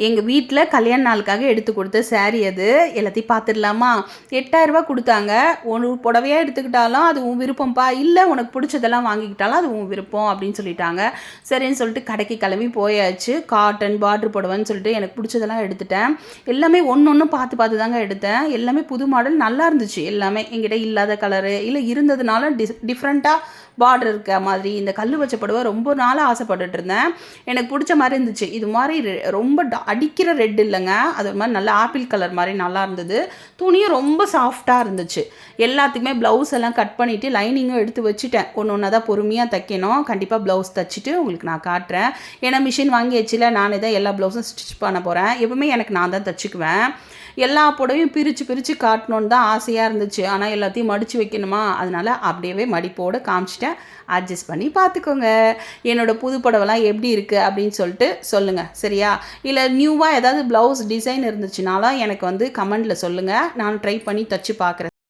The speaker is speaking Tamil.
எங்கள் வீட்டில் கல்யாண நாளுக்காக எடுத்து கொடுத்த சாரீ அது. எல்லாத்தையும் பார்த்துடலாமா? 8000 கொடுத்தாங்க. ஒரு புடவையாக எடுத்துக்கிட்டாலும் அது உன் விருப்பம்ப்பா, இல்லை உனக்கு பிடிச்சதெல்லாம் வாங்கிக்கிட்டாலும் அது உன் விருப்பம் அப்படின்னு சொல்லிட்டாங்க. சரின்னு சொல்லிட்டு கடைக்கு கிளம்பி போயாச்சு. காட்டன் பார்டர் புடவைன்னு சொல்லிட்டு எனக்கு பிடிச்சதெல்லாம் எடுத்துட்டேன். எல்லாமே ஒன்று ஒன்று பார்த்து பார்த்து தாங்க எடுத்தேன். எல்லாமே புது மாடல், நல்லா இருந்துச்சு. எல்லாமே என்கிட்ட இல்லாத கலரு இல்லை இருந்ததுனால டிஃப்ரெண்ட்டாக பார்டர் இருக்க மாதிரி இந்த கல் வச்ச புடவை ரொம்ப நாளாக ஆசைப்பட்டுட்டு இருந்தேன். எனக்கு பிடிச்ச மாதிரி இருந்துச்சு. இது மாதிரி ரொம்ப அடிக்கிற ரெட் இல்லைங்க, அது ஒரு மாதிரி நல்லா ஆப்பிள் கலர் மாதிரி நல்லா இருந்தது. துணியும் ரொம்ப சாஃப்டாக இருந்துச்சு. எல்லாத்துக்குமே ப்ளவுஸ் எல்லாம் கட் பண்ணிவிட்டு லைனிங்கும் எடுத்து வச்சுட்டேன். ஒன்று ஒன்றா தான் பொறுமையாக தைக்கணும். கண்டிப்பாக ப்ளவுஸ் தைச்சிட்டு உங்களுக்கு நான் காட்டுறேன். ஏன்னா மிஷின் வாங்கி வச்சுல நானே தான் எல்லா ப்ளவுஸும் ஸ்டிச் பண்ண போகிறேன். எப்பவுமே எனக்கு நான் தான் தைச்சிக்குவேன். எல்லா புடவையும் பிரித்து காட்டணுன்னு தான் ஆசையாக இருந்துச்சு. ஆனால் எல்லாத்தையும் மடித்து வைக்கணுமா, அதனால் அப்படியே மடிப்போடு காமிச்சிட்டேன். அட்ஜஸ்ட் பண்ணி பார்த்துக்கோங்க. என்னோடய புது புடவைலாம் எப்படி இருக்குது அப்படின்னு சொல்லிட்டு சொல்லுங்கள், சரியா? இல்லை நியூவாக ஏதாவது ப்ளவுஸ் டிசைன் இருந்துச்சுனாலும் எனக்கு கமெண்டில் சொல்லுங்கள். நான் ட்ரை பண்ணி தைச்சி பார்க்குறேன்.